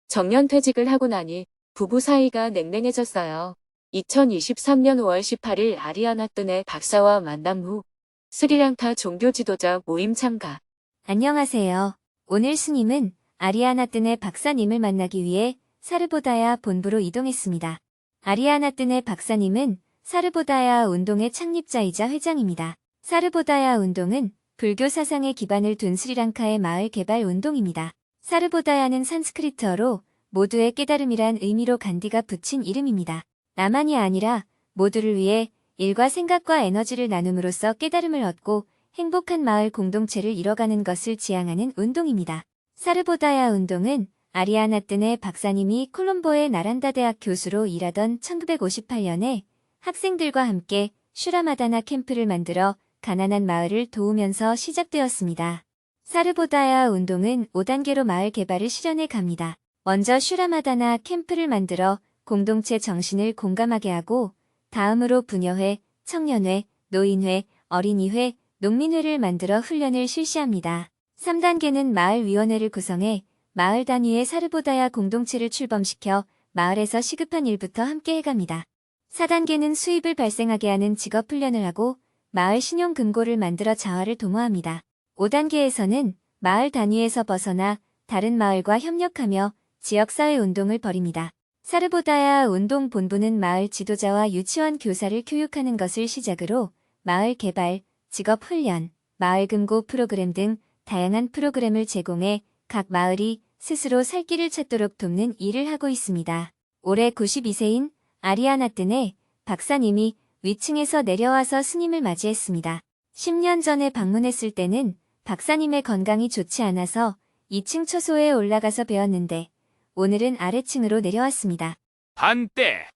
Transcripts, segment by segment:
정년퇴직을 하고 나니 부부 사이가 냉랭해졌어요. 2023년 5월 18일 아리아나 뜬의 박사와 만남 후 스리랑카 종교 지도자 모임 참가. 안녕하세요. 오늘 스님은 아리아나 뜬의 박사님을 만나기 위해 사르보다야 본부로 이동했습니다. 아리아나 뜬의 박사님은 사르보다야 운동의 창립자이자 회장입니다. 사르보다야 운동은 불교 사상에 기반을 둔 스리랑카의 마을 개발 운동입니다. 사르보다야는 산스크리트어로 모두의 깨달음이란 의미로 간디가 붙인 이름입니다. 나만이 아니라 모두를 위해 일과 생각과 에너지를 나눔으로써 깨달음을 얻고 행복한 마을 공동체를 이뤄가는 것을 지향하는 운동입니다. 사르보다야 운동은 아리아나 뜬의 박사님이 콜롬보의 나란다 대학 교수로 일하던 1958년에 학생들과 함께 슈라마다나 캠프를 만들어 가난한 마을을 도우면서 시작되었습니다. 사르보다야 운동은 5단계로 마을 개발을 실현해 갑니다. 먼저 슈라마다나 캠프를 만들어 공동체 정신을 공감하게 하고 다음으로 부녀회, 청년회, 노인회, 어린이회, 농민회를 만들어 훈련을 실시합니다. 3단계는 마을위원회를 구성해 마을 단위의 사르보다야 공동체를 출범시켜 마을에서 시급한 일부터 함께 해갑니다. 4단계는 수입을 발생하게 하는 직업훈련을 하고 마을 신용금고를 만들어 자활을 도모합니다. 5단계에서는 마을 단위에서 벗어나 다른 마을과 협력하며 지역사회 운동을 벌입니다. 사르보다야 운동 본부는 마을 지도자와 유치원 교사를 교육하는 것을 시작으로 마을 개발, 직업 훈련, 마을 금고 프로그램 등 다양한 프로그램을 제공해 각 마을이 스스로 살 길을 찾도록 돕는 일을 하고 있습니다. 올해 92세인 아리아나 뜬의 박사님이 위층에서 내려와서 스님을 맞이했습니다. 10년 전에 방문했을 때는 박사님의 건강이 좋지 않아서 2층 처소에 올라가서 배웠는데 오늘은 아래층으로 내려왔습니다. 한때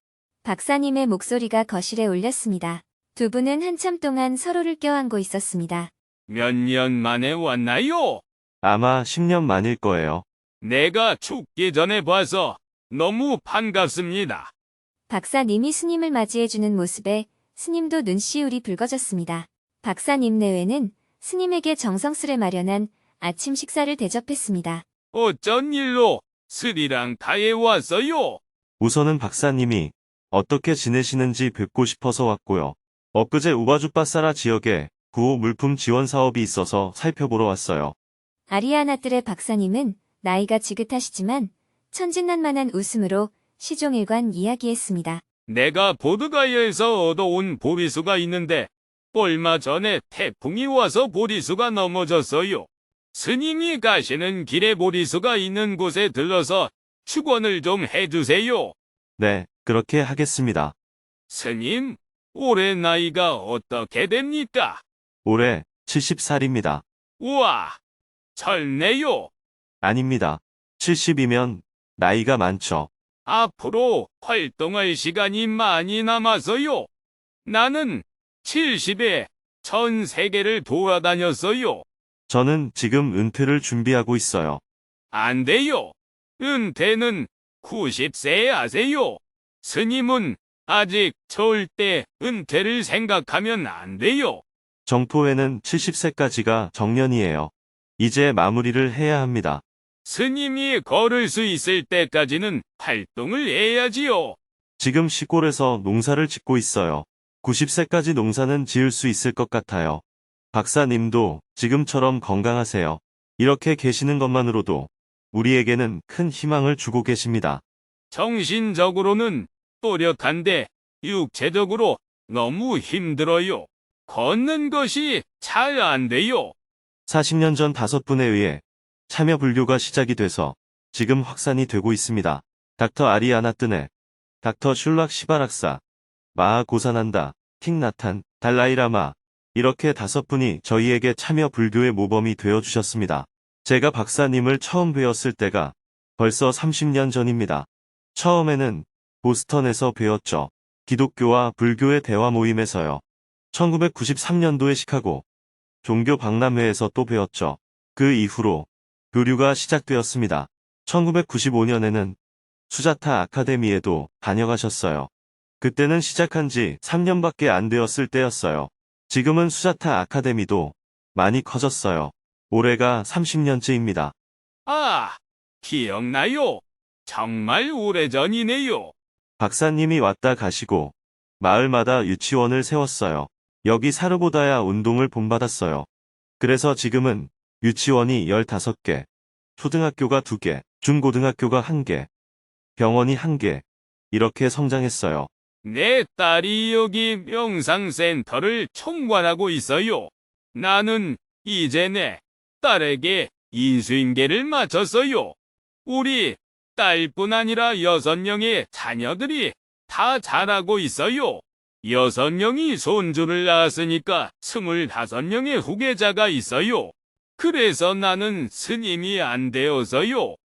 박사님의 목소리가 거실에 울렸습니다. 두 분은 한참 동안 서로를 껴안고 있었습니다. 몇 년 만에 왔나요? 아마 10년 만일 거예요. 내가 죽기 전에 봐서 너무 반갑습니다. 박사님이 스님을 맞이해주는 모습에 스님도 눈시울이 붉어졌습니다. 박사님 내외는 스님에게 정성스레 마련한 아침 식사를 대접했습니다. 어쩐 일로 스리랑카에 왔어요? 우선은 박사님이 어떻게 지내시는지 뵙고 싶어서 왔고요. 엊그제 우바주빠사라 지역에 구호 물품 지원 사업이 있어서 살펴보러 왔어요. 아리아나 뜰의 박사님은 나이가 지긋하시지만 천진난만한 웃음으로 시종일관 이야기했습니다. 내가 보드가야에서 얻어온 보리수가 있는데 얼마 전에 태풍이 와서 보리수가 넘어졌어요. 스님이 가시는 길에 보리수가 있는 곳에 들러서 축원을 좀 해주세요. 네, 그렇게 하겠습니다. 스님, 올해 나이가 어떻게 됩니까? 올해 70살입니다. 우와, 젊네요. 아닙니다. 70이면 나이가 많죠. 앞으로 활동할 시간이 많이 남아서요. 나는 70에 전 세계를 돌아다녔어요. 저는 지금 은퇴를 준비하고 있어요. 안 돼요. 은퇴는 90세에 하세요. 스님은 아직 절대 은퇴를 생각하면 안 돼요. 정토회는 70세까지가 정년이에요. 이제 마무리를 해야 합니다. 스님이 걸을 수 있을 때까지는 활동을 해야지요. 지금 시골에서 농사를 짓고 있어요. 90세까지 농사는 지을 수 있을 것 같아요. 박사님도 지금처럼 건강하세요. 이렇게 계시는 것만으로도 우리에게는 큰 희망을 주고 계십니다. 정신적으로는 또렷한데 육체적으로 너무 힘들어요. 걷는 것이 잘 안 돼요. 40년 전 5분에 의해 참여 불교가 시작이 돼서 지금 확산이 되고 있습니다. 닥터 아리아나 뜬의, 닥터 슐락 시바락사, 마하 고사난다, 틱나탄, 달라이라마 이렇게 5분이 저희에게 참여 불교의 모범이 되어주셨습니다. 제가 박사님을 처음 뵈었을 때가 벌써 30년 전입니다. 처음에는 보스턴에서 배웠죠. 기독교와 불교의 대화 모임에서요. 1993년도에 시카고 종교 박람회에서 또 배웠죠. 그 이후로 교류가 시작되었습니다. 1995년에는 수자타 아카데미에도 다녀가셨어요. 그때는 시작한 지 3년밖에 안 되었을 때였어요. 지금은 수자타 아카데미도 많이 커졌어요. 올해가 30년째입니다. 아, 기억나요? 정말 오래전이네요. 박사님이 왔다 가시고 마을마다 유치원을 세웠어요. 여기 사르보다야 운동을 본받았어요. 그래서 지금은 유치원이 15개, 초등학교가 2개, 중고등학교가 1개, 병원이 1개, 이렇게 성장했어요. 내 딸이 여기 명상센터를 총괄하고 있어요. 나는 이제 내 딸에게 인수인계를 마쳤어요. 우리 딸뿐 아니라 6명의 자녀들이 다 자라고 있어요. 6명이 손주를 낳았으니까 25명의 후계자가 있어요. 그래서 나는 스님이 안 되어서요.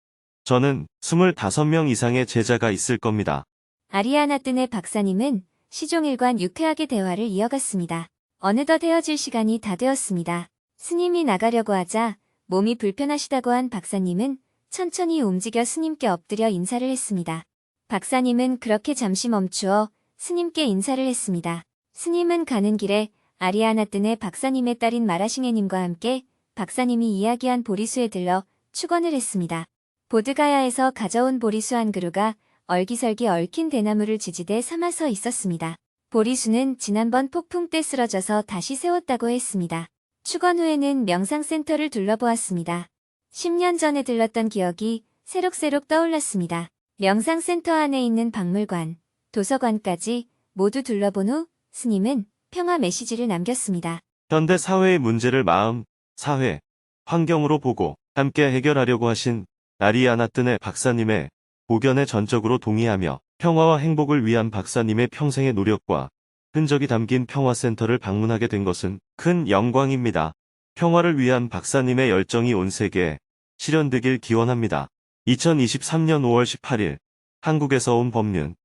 저는 25명 이상의 제자가 있을 겁니다. 아리아나뜨네 박사님은 시종일관 유쾌하게 대화를 이어갔습니다. 어느덧 헤어질 시간이 다 되었습니다. 스님이 나가려고 하자 몸이 불편하시다고 한 박사님은 천천히 움직여 스님께 엎드려 인사를 했습니다. 박사님은 그렇게 잠시 멈추어 스님께 인사를 했습니다. 스님은 가는 길에 아리아나뜨네 박사님의 딸인 마라싱에님과 함께 박사님이 이야기한 보리수에 들러 축원을 했습니다. 보드가야에서 가져온 보리수 한 그루가 얼기설기 얽힌 대나무를 지지대 삼아서 있었습니다. 보리수는 지난번 폭풍 때 쓰러져서 다시 세웠다고 했습니다. 축원 후에는 명상센터를 둘러보았습니다. 10년 전에 들렀던 기억이 새록새록 떠올랐습니다. 명상센터 안에 있는 박물관, 도서관까지 모두 둘러본 후 스님은 평화 메시지를 남겼습니다. 현대 사회의 문제를 마음, 사회, 환경으로 보고 함께 해결하려고 하신 아리아나뜨네 박사님의 고견에 전적으로 동의하며 평화와 행복을 위한 박사님의 평생의 노력과 흔적이 담긴 평화센터를 방문하게 된 것은 큰 영광입니다. 평화를 위한 박사님의 열정이 온 세계에 실현되길 기원합니다. 2023년 5월 18일 한국에서 온 법륜.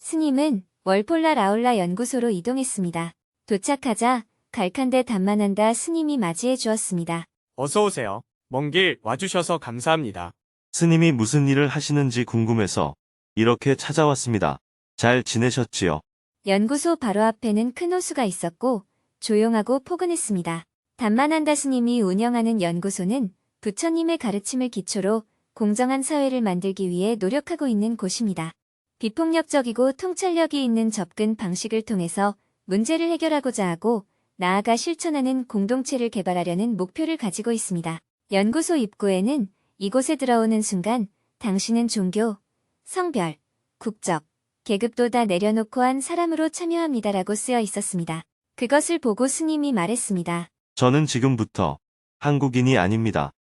스님은 월폴라 라울라 연구소로 이동했습니다. 도착하자 갈칸데 단만한다 스님이 맞이해 주었습니다. 어서 오세요. 먼 길 와주셔서 감사합니다. 스님이 무슨 일을 하시는지 궁금해서 이렇게 찾아왔습니다. 잘 지내셨지요? 연구소 바로 앞에는 큰 호수가 있었고 조용하고 포근했습니다. 단만한다 스님이 운영하는 연구소는 부처님의 가르침을 기초로 공정한 사회를 만들기 위해 노력하고 있는 곳입니다. 비폭력적이고 통찰력이 있는 접근 방식을 통해서 문제를 해결하고자 하고 나아가 실천하는 공동체를 개발하려는 목표를 가지고 있습니다. 연구소 입구에는 이곳에 들어오는 순간 당신은 종교, 성별, 국적, 계급도 다 내려놓고 한 사람으로 참여합니다라고 쓰여 있었습니다. 그것을 보고 스님이 말했습니다. 저는 지금부터 한국인이 아닙니다.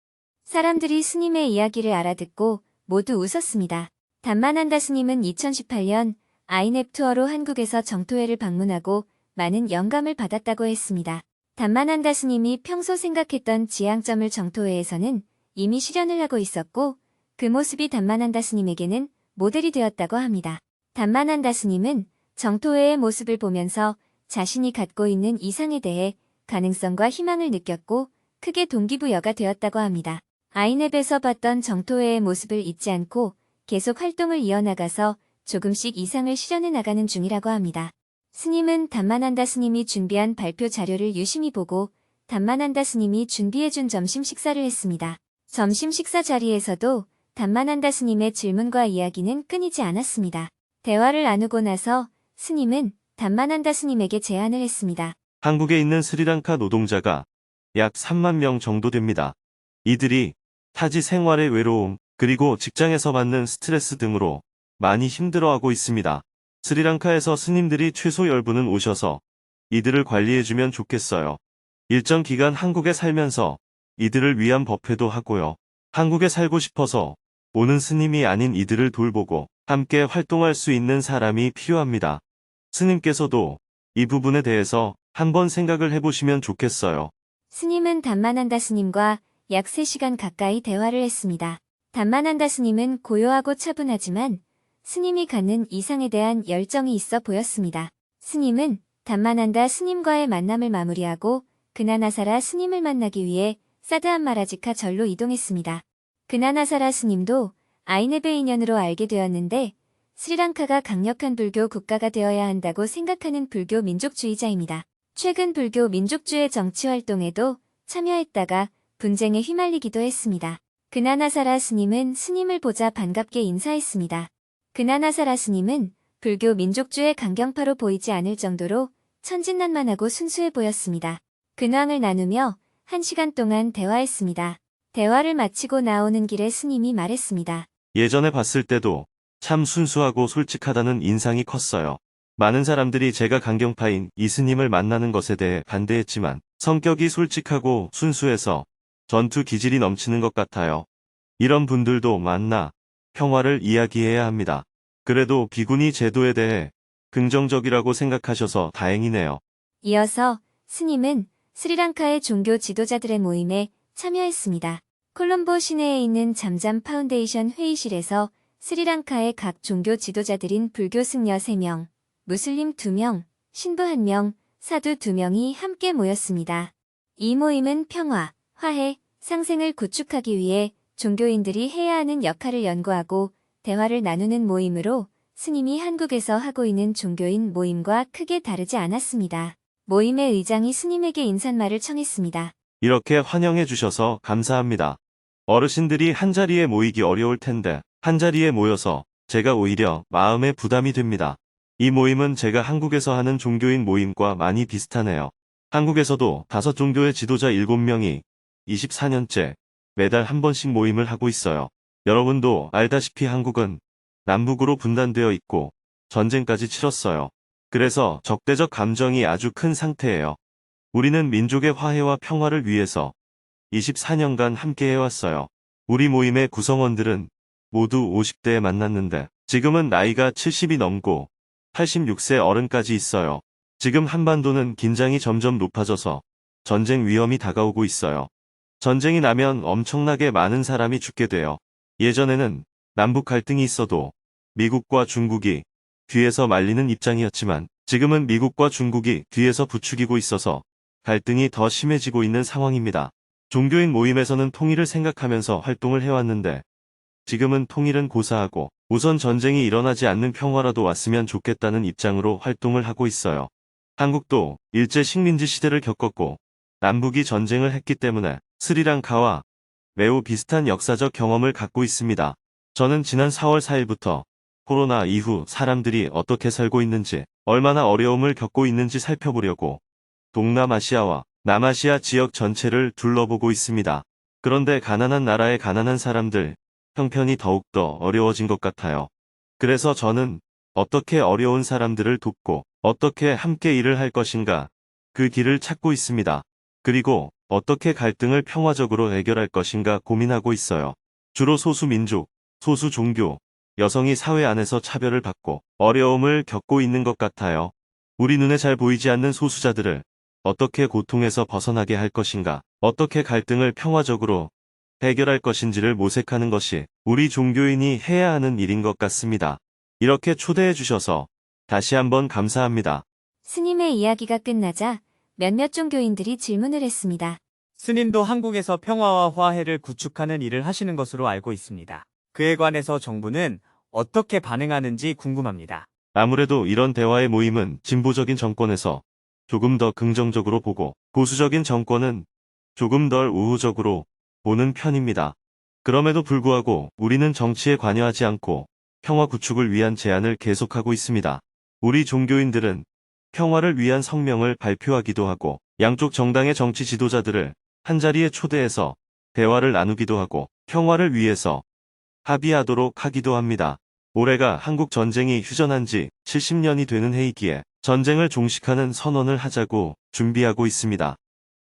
사람들이 스님의 이야기를 알아듣고 모두 웃었습니다. 단만한다 스님은 2018년 아이넵 투어로 한국에서 정토회를 방문하고 많은 영감을 받았다고 했습니다. 단만한다 스님이 평소 생각했던 지향점을 정토회에서는 이미 실현을 하고 있었고 그 모습이 단만한다 스님에게는 모델이 되었다고 합니다. 단만한다 스님은 정토회의 모습을 보면서 자신이 갖고 있는 이상에 대해 가능성과 희망을 느꼈고 크게 동기부여가 되었다고 합니다. 아이넵에서 봤던 정토회의 모습을 잊지 않고 계속 활동을 이어나가서 조금씩 이상을 실현해 나가는 중이라고 합니다. 스님은 단만한다 스님이 준비한 발표 자료를 유심히 보고 단만한다 스님이 준비해준 점심 식사를 했습니다. 점심 식사 자리에서도 단만한다 스님의 질문과 이야기는 끊이지 않았습니다. 대화를 나누고 나서 스님은 단만한다 스님에게 제안을 했습니다. 한국에 있는 스리랑카 노동자가 약 3만 명 정도 됩니다. 이들이 타지 생활의 외로움, 그리고 직장에서 받는 스트레스 등으로 많이 힘들어하고 있습니다. 스리랑카에서 스님들이 최소 10분은 오셔서 이들을 관리해주면 좋겠어요. 일정 기간 한국에 살면서 이들을 위한 법회도 하고요. 한국에 살고 싶어서 오는 스님이 아닌 이들을 돌보고 함께 활동할 수 있는 사람이 필요합니다. 스님께서도 이 부분에 대해서 한번 생각을 해보시면 좋겠어요. 스님은 단만한다 스님과 약 3시간 가까이 대화를 했습니다. 단만한다 스님은 고요하고 차분하지만 스님이 갖는 이상에 대한 열정이 있어 보였습니다. 스님은 단만한다 스님과의 만남을 마무리하고 그나나사라 스님을 만나기 위해 사드암 마라지카 절로 이동했습니다. 그나나사라 스님도 아이네베 인연으로 알게 되었는데 스리랑카가 강력한 불교 국가가 되어야 한다고 생각하는 불교 민족주의자입니다. 최근 불교 민족주의 정치 활동에도 참여했다가 분쟁에 휘말리기도 했습니다. 그나나사라 스님은 스님을 보자 반갑게 인사했습니다. 그나나사라 스님은 불교 민족주의 강경파로 보이지 않을 정도로 천진난만하고 순수해 보였습니다. 근황을 나누며 1시간 동안 대화했습니다. 대화를 마치고 나오는 길에 스님이 말했습니다. 예전에 봤을 때도 참 순수하고 솔직하다는 인상이 컸어요. 많은 사람들이 제가 강경파인 이 스님을 만나는 것에 대해 반대했지만 성격이 솔직하고 순수해서 전투 기질이 넘치는 것 같아요. 이런 분들도 만나 평화를 이야기해야 합니다. 그래도 비구니 제도에 대해 긍정적이라고 생각하셔서 다행이네요. 이어서 스님은 스리랑카의 종교 지도자들의 모임에 참여했습니다. 콜롬보 시내에 있는 잠잠 파운데이션 회의실에서 스리랑카의 각 종교 지도자들인 불교 승려 3명, 무슬림 2명, 신부 1명, 사두 2명이 함께 모였습니다. 이 모임은 평화, 화해, 상생을 구축하기 위해 종교인들이 해야 하는 역할을 연구하고 대화를 나누는 모임으로 스님이 한국에서 하고 있는 종교인 모임과 크게 다르지 않았습니다. 모임의 의장이 스님에게 인사말을 청했습니다. 이렇게 환영해 주셔서 감사합니다. 어르신들이 한자리에 모이기 어려울 텐데 한자리에 모여서 제가 오히려 마음에 부담이 됩니다. 이 모임은 제가 한국에서 하는 종교인 모임과 많이 비슷하네요. 한국에서도 5종교의 지도자 7명이 24년째 매달 한 번씩 모임을 하고 있어요. 여러분도 알다시피 한국은 남북으로 분단되어 있고 전쟁까지 치렀어요. 그래서 적대적 감정이 아주 큰 상태예요. 우리는 민족의 화해와 평화를 위해서 24년간 함께 해왔어요. 우리 모임의 구성원들은 모두 50대에 만났는데 지금은 나이가 70이 넘고 86세 어른까지 있어요. 지금 한반도는 긴장이 점점 높아져서 전쟁 위험이 다가오고 있어요. 전쟁이 나면 엄청나게 많은 사람이 죽게 돼요. 예전에는 남북 갈등이 있어도 미국과 중국이 뒤에서 말리는 입장이었지만 지금은 미국과 중국이 뒤에서 부추기고 있어서 갈등이 더 심해지고 있는 상황입니다. 종교인 모임에서는 통일을 생각하면서 활동을 해왔는데 지금은 통일은 고사하고 우선 전쟁이 일어나지 않는 평화라도 왔으면 좋겠다는 입장으로 활동을 하고 있어요. 한국도 일제 식민지 시대를 겪었고 남북이 전쟁을 했기 때문에 스리랑카와 매우 비슷한 역사적 경험을 갖고 있습니다. 저는 지난 4월 4일부터 코로나 이후 사람들이 어떻게 살고 있는지, 얼마나 어려움을 겪고 있는지 살펴보려고 동남아시아와 남아시아 지역 전체를 둘러보고 있습니다. 그런데 가난한 나라의 가난한 사람들 형편이 더욱더 어려워진 것 같아요. 그래서 저는 어떻게 어려운 사람들을 돕고 어떻게 함께 일을 할 것인가 그 길을 찾고 있습니다. 그리고 어떻게 갈등을 평화적으로 해결할 것인가 고민하고 있어요. 주로 소수민족, 소수종교, 여성이 사회 안에서 차별을 받고 어려움을 겪고 있는 것 같아요. 우리 눈에 잘 보이지 않는 소수자들을 어떻게 고통에서 벗어나게 할 것인가, 어떻게 갈등을 평화적으로 해결할 것인지를 모색하는 것이 우리 종교인이 해야 하는 일인 것 같습니다. 이렇게 초대해 주셔서 다시 한번 감사합니다. 스님의 이야기가 끝나자 몇몇 종교인들이 질문을 했습니다. 스님도 한국에서 평화와 화해를 구축하는 일을 하시는 것으로 알고 있습니다. 그에 관해서 정부는 어떻게 반응하는지 궁금합니다. 아무래도 이런 대화의 모임은 진보적인 정권에서 조금 더 긍정적으로 보고 보수적인 정권은 조금 덜 우호적으로 보는 편입니다. 그럼에도 불구하고 우리는 정치에 관여하지 않고 평화 구축을 위한 제안을 계속하고 있습니다. 우리 종교인들은 평화를 위한 성명을 발표하기도 하고 양쪽 정당의 정치 지도자들을 한자리에 초대해서 대화를 나누기도 하고 평화를 위해서 합의하도록 하기도 합니다. 올해가 한국 전쟁이 휴전한 지 70년이 되는 해이기에 전쟁을 종식하는 선언을 하자고 준비하고 있습니다.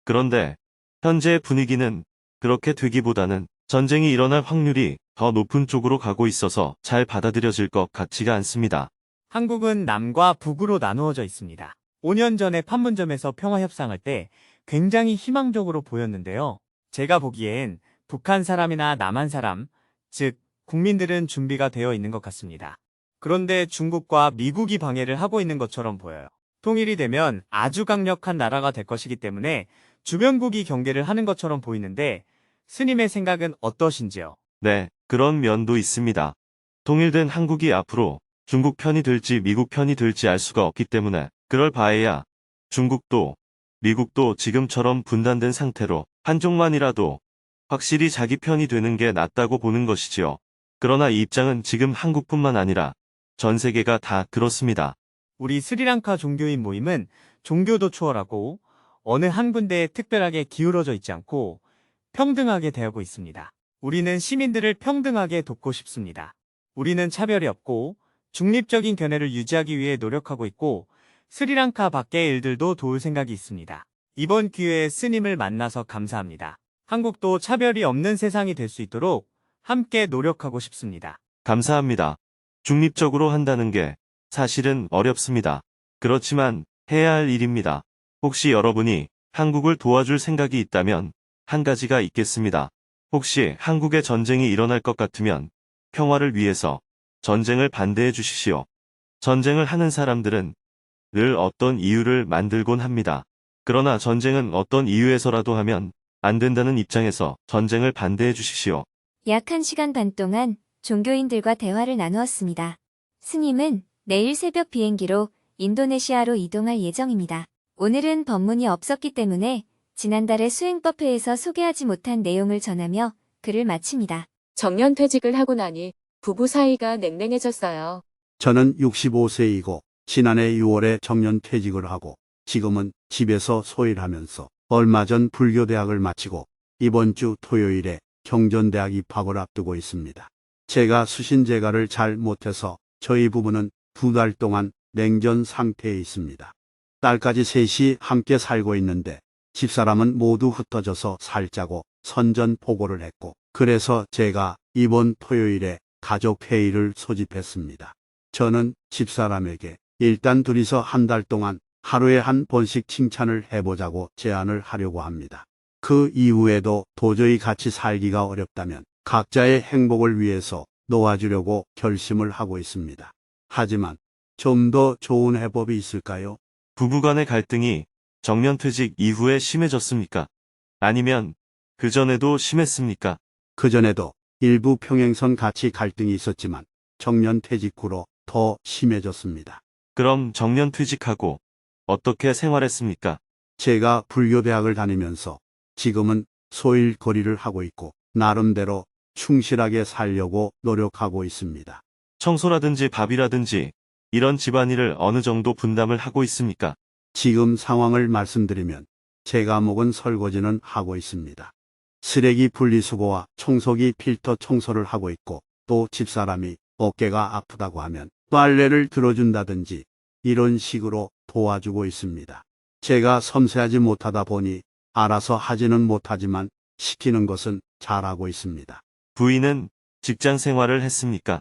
그런데 현재의 분위기는 그렇게 되기보다는 전쟁이 일어날 확률이 더 높은 쪽으로 가고 있어서 잘 받아들여질 것 같지가 않습니다. 한국은 남과 북으로 나누어져 있습니다. 5년 전에 판문점에서 평화 협상할 때 굉장히 희망적으로 보였는데요. 제가 보기엔 북한 사람이나 남한 사람, 즉 국민들은 준비가 되어 있는 것 같습니다. 그런데 중국과 미국이 방해를 하고 있는 것처럼 보여요. 통일이 되면 아주 강력한 나라가 될 것이기 때문에 주변국이 경계를 하는 것처럼 보이는데 스님의 생각은 어떠신지요? 네, 그런 면도 있습니다. 통일된 한국이 앞으로 중국 편이 될지 미국 편이 될지 알 수가 없기 때문에 그럴 바에야 중국도 미국도 지금처럼 분단된 상태로 한쪽만이라도 확실히 자기 편이 되는 게 낫다고 보는 것이지요. 그러나 이 입장은 지금 한국뿐만 아니라 전 세계가 다 그렇습니다. 우리 스리랑카 종교인 모임은 종교도 초월하고 어느 한 군데에 특별하게 기울어져 있지 않고 평등하게 대하고 있습니다. 우리는 시민들을 평등하게 돕고 싶습니다. 우리는 차별이 없고 중립적인 견해를 유지하기 위해 노력하고 있고 스리랑카 밖의 일들도 도울 생각이 있습니다. 이번 기회에 스님을 만나서 감사합니다. 한국도 차별이 없는 세상이 될 수 있도록 함께 노력하고 싶습니다. 감사합니다. 중립적으로 한다는 게 사실은 어렵습니다. 그렇지만 해야 할 일입니다. 혹시 여러분이 한국을 도와줄 생각이 있다면 한 가지가 있겠습니다. 혹시 한국에 전쟁이 일어날 것 같으면 평화를 위해서 전쟁을 반대해 주십시오. 전쟁을 하는 사람들은 늘 어떤 이유를 만들곤 합니다. 그러나 전쟁은 어떤 이유에서라도 하면 안 된다는 입장에서 전쟁을 반대해 주십시오. 약 1시간 반 동안 종교인들과 대화를 나누었습니다. 스님은 내일 새벽 비행기로 인도네시아로 이동할 예정입니다. 오늘은 법문이 없었기 때문에 지난달에 수행법회에서 소개하지 못한 내용을 전하며 글을 마칩니다. 정년퇴직을 하고 나니 부부 사이가 냉랭해졌어요. 저는 65세이고 지난해 6월에 정년퇴직을 하고 지금은 집에서 소일하면서 얼마 전 불교대학을 마치고 이번 주 토요일에 경전대학 입학을 앞두고 있습니다. 제가 수신제가를 잘 못해서 저희 부부는 2달 동안 냉전 상태에 있습니다. 딸까지 셋이 함께 살고 있는데 집사람은 모두 흩어져서 살자고 선전포고를 했고 그래서 제가 이번 토요일에 가족회의를 소집했습니다. 저는 집사람에게 일단 둘이서 한 달 동안 하루에 한 번씩 칭찬을 해보자고 제안을 하려고 합니다. 그 이후에도 도저히 같이 살기가 어렵다면 각자의 행복을 위해서 놓아주려고 결심을 하고 있습니다. 하지만 좀 더 좋은 해법이 있을까요? 부부간의 갈등이 정년퇴직 이후에 심해졌습니까? 아니면 그전에도 심했습니까? 그전에도 일부 평행선 가치 갈등이 있었지만 정년퇴직 후로 더 심해졌습니다. 그럼 정년퇴직하고 어떻게 생활했습니까? 제가 불교대학을 다니면서 지금은 소일거리를 하고 있고 나름대로 충실하게 살려고 노력하고 있습니다. 청소라든지 밥이라든지 이런 집안일을 어느 정도 분담을 하고 있습니까? 지금 상황을 말씀드리면 제가 먹은 설거지는 하고 있습니다. 쓰레기 분리수거와 청소기 필터 청소를 하고 있고 또 집사람이 어깨가 아프다고 하면 빨래를 들어준다든지 이런 식으로 도와주고 있습니다. 제가 섬세하지 못하다 보니 알아서 하지는 못하지만 시키는 것은 잘하고 있습니다. 부인은 직장 생활을 했습니까?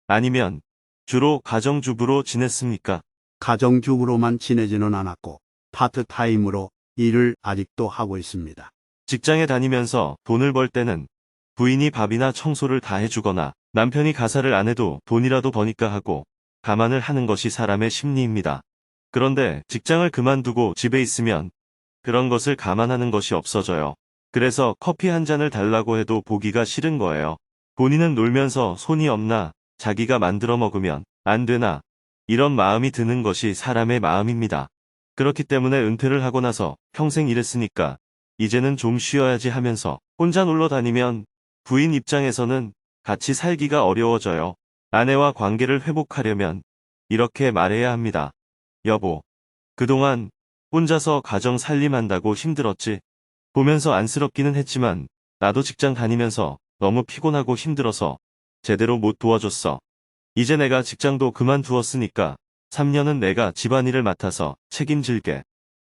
아니면 주로 가정주부로 지냈습니까? 가정주부로만 지내지는 않았고 파트타임으로 일을 아직도 하고 있습니다. 직장에 다니면서 돈을 벌 때는 부인이 밥이나 청소를 다 해주거나 남편이 가사를 안 해도 돈이라도 버니까 하고 감안을 하는 것이 사람의 심리입니다. 그런데 직장을 그만두고 집에 있으면 그런 것을 감안하는 것이 없어져요. 그래서 커피 한 잔을 달라고 해도 보기가 싫은 거예요. 본인은 놀면서 손이 없나 자기가 만들어 먹으면 안 되나 이런 마음이 드는 것이 사람의 마음입니다. 그렇기 때문에 은퇴를 하고 나서 평생 일했으니까 이제는 좀 쉬어야지 하면서 혼자 놀러 다니면 부인 입장에서는 같이 살기가 어려워져요. 아내와 관계를 회복하려면 이렇게 말해야 합니다. 여보, 그동안 혼자서 가정 살림한다고 힘들었지? 보면서 안쓰럽기는 했지만 나도 직장 다니면서 너무 피곤하고 힘들어서 제대로 못 도와줬어. 이제 내가 직장도 그만두었으니까 3년은 내가 집안일을 맡아서 책임질게.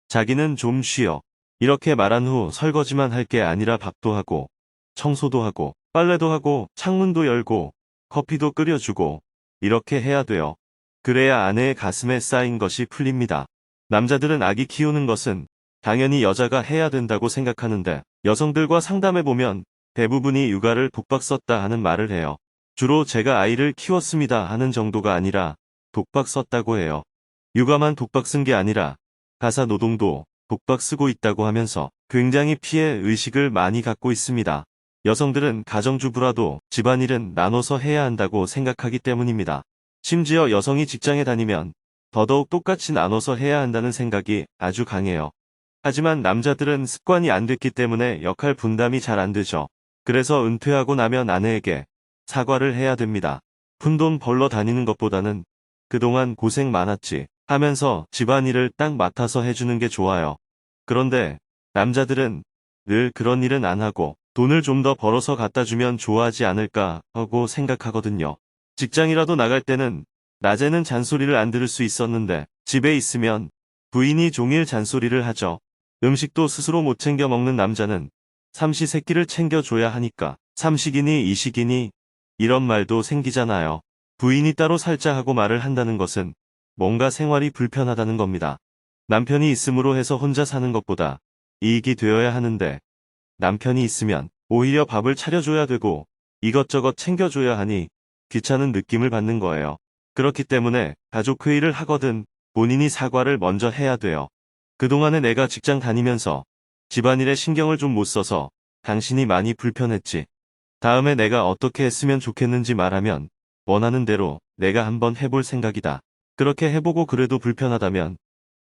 자기는 좀 쉬어. 이렇게 말한 후 설거지만 할 게 아니라 밥도 하고 청소도 하고 빨래도 하고 창문도 열고 커피도 끓여주고 이렇게 해야 돼요. 그래야 아내의 가슴에 쌓인 것이 풀립니다. 남자들은 아기 키우는 것은 당연히 여자가 해야 된다고 생각하는데 여성들과 상담해보면 대부분이 육아를 독박 썼다 하는 말을 해요. 주로 제가 아이를 키웠습니다 하는 정도가 아니라 독박 썼다고 해요. 육아만 독박 쓴 게 아니라 가사 노동도 독박 쓰고 있다고 하면서 굉장히 피해 의식을 많이 갖고 있습니다. 여성들은 가정주부라도 집안일은 나눠서 해야 한다고 생각하기 때문입니다. 심지어 여성이 직장에 다니면 더더욱 똑같이 나눠서 해야 한다는 생각이 아주 강해요. 하지만 남자들은 습관이 안 됐기 때문에 역할 분담이 잘 안 되죠. 그래서 은퇴하고 나면 아내에게 사과를 해야 됩니다. 푼돈 벌러 다니는 것보다는 그동안 고생 많았지 하면서 집안일을 딱 맡아서 해주는 게 좋아요. 그런데 남자들은 늘 그런 일은 안 하고 돈을 좀 더 벌어서 갖다 주면 좋아하지 않을까 하고 생각하거든요. 직장이라도 나갈 때는 낮에는 잔소리를 안 들을 수 있었는데 집에 있으면 부인이 종일 잔소리를 하죠. 음식도 스스로 못 챙겨 먹는 남자는 삼시세끼를 챙겨줘야 하니까 삼식이니 이식이니 이런 말도 생기잖아요. 부인이 따로 살자 하고 말을 한다는 것은 뭔가 생활이 불편하다는 겁니다. 남편이 있음으로 해서 혼자 사는 것보다 이익이 되어야 하는데 남편이 있으면 오히려 밥을 차려줘야 되고 이것저것 챙겨줘야 하니 귀찮은 느낌을 받는 거예요. 그렇기 때문에 가족회의를 하거든 본인이 사과를 먼저 해야 돼요. 그동안에 내가 직장 다니면서 집안일에 신경을 좀 못 써서 당신이 많이 불편했지. 다음에 내가 어떻게 했으면 좋겠는지 말하면 원하는 대로 내가 한번 해볼 생각이다. 그렇게 해보고 그래도 불편하다면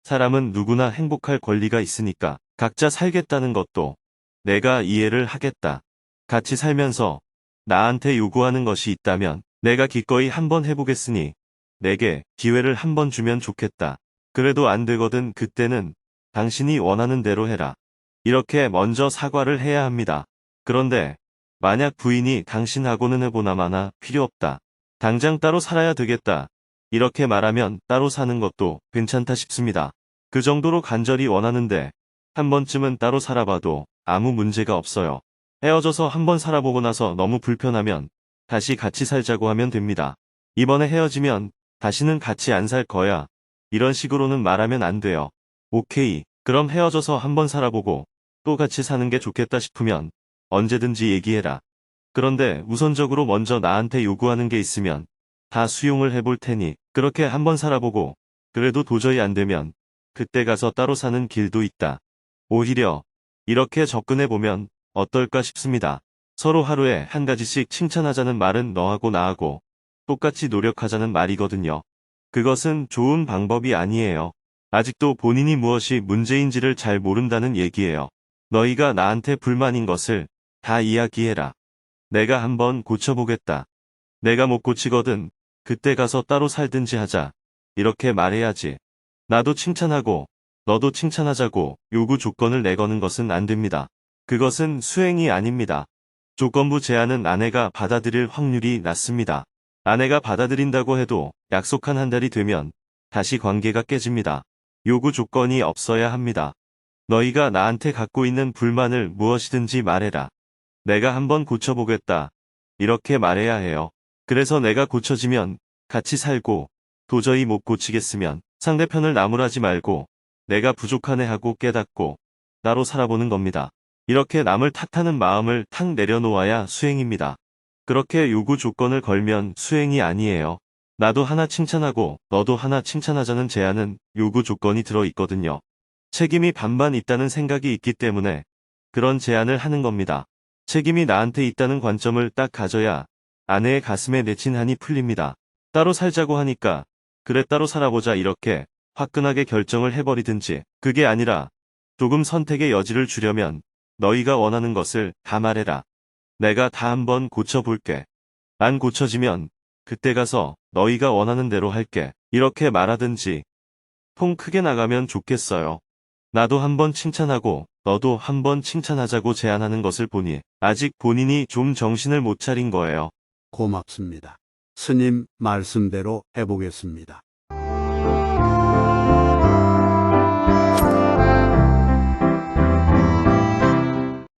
사람은 누구나 행복할 권리가 있으니까 각자 살겠다는 것도 내가 이해를 하겠다. 같이 살면서 나한테 요구하는 것이 있다면 내가 기꺼이 한번 해보겠으니 내게 기회를 한번 주면 좋겠다. 그래도 안 되거든 그때는 당신이 원하는 대로 해라. 이렇게 먼저 사과를 해야 합니다. 그런데 만약 부인이 당신하고는 해보나마나 필요 없다. 당장 따로 살아야 되겠다. 이렇게 말하면 따로 사는 것도 괜찮다 싶습니다. 그 정도로 간절히 원하는데 한 번쯤은 따로 살아봐도 아무 문제가 없어요. 헤어져서 한번 살아보고 나서 너무 불편하면 다시 같이 살자고 하면 됩니다. 이번에 헤어지면 다시는 같이 안 살 거야. 이런 식으로는 말하면 안 돼요. 오케이. 그럼 헤어져서 한번 살아보고 또 같이 사는 게 좋겠다 싶으면 언제든지 얘기해라. 그런데 우선적으로 먼저 나한테 요구하는 게 있으면 다 수용을 해볼 테니 그렇게 한번 살아보고 그래도 도저히 안 되면 그때 가서 따로 사는 길도 있다. 오히려 이렇게 접근해보면 어떨까 싶습니다. 서로 하루에 한 가지씩 칭찬하자는 말은 너하고 나하고 똑같이 노력하자는 말이거든요. 그것은 좋은 방법이 아니에요. 아직도 본인이 무엇이 문제인지를 잘 모른다는 얘기예요. 너희가 나한테 불만인 것을 다 이야기해라. 내가 한번 고쳐보겠다. 내가 못 고치거든 그때 가서 따로 살든지 하자. 이렇게 말해야지. 나도 칭찬하고 너도 칭찬하자고 요구 조건을 내거는 것은 안 됩니다. 그것은 수행이 아닙니다. 조건부 제안은 아내가 받아들일 확률이 낮습니다. 아내가 받아들인다고 해도 약속한 한 달이 되면 다시 관계가 깨집니다. 요구 조건이 없어야 합니다. 너희가 나한테 갖고 있는 불만을 무엇이든지 말해라. 내가 한번 고쳐보겠다. 이렇게 말해야 해요. 그래서 내가 고쳐지면 같이 살고 도저히 못 고치겠으면 상대편을 나무라지 말고 내가 부족하네 하고 깨닫고 나로 살아보는 겁니다. 이렇게 남을 탓하는 마음을 탁 내려놓아야 수행입니다. 그렇게 요구 조건을 걸면 수행이 아니에요. 나도 하나 칭찬하고 너도 하나 칭찬하자는 제안은 요구 조건이 들어있거든요. 책임이 반반 있다는 생각이 있기 때문에 그런 제안을 하는 겁니다. 책임이 나한테 있다는 관점을 딱 가져야 아내의 가슴에 맺힌 한이 풀립니다. 따로 살자고 하니까 그래 따로 살아보자 이렇게 화끈하게 결정을 해버리든지 그게 아니라 조금 선택의 여지를 주려면 너희가 원하는 것을 다 말해라. 내가 다 한번 고쳐볼게. 안 고쳐지면 그때 가서 너희가 원하는 대로 할게. 이렇게 말하든지 통 크게 나가면 좋겠어요. 나도 한번 칭찬하고 너도 한번 칭찬하자고 제안하는 것을 보니 아직 본인이 좀 정신을 못 차린 거예요. 고맙습니다. 스님 말씀대로 해보겠습니다.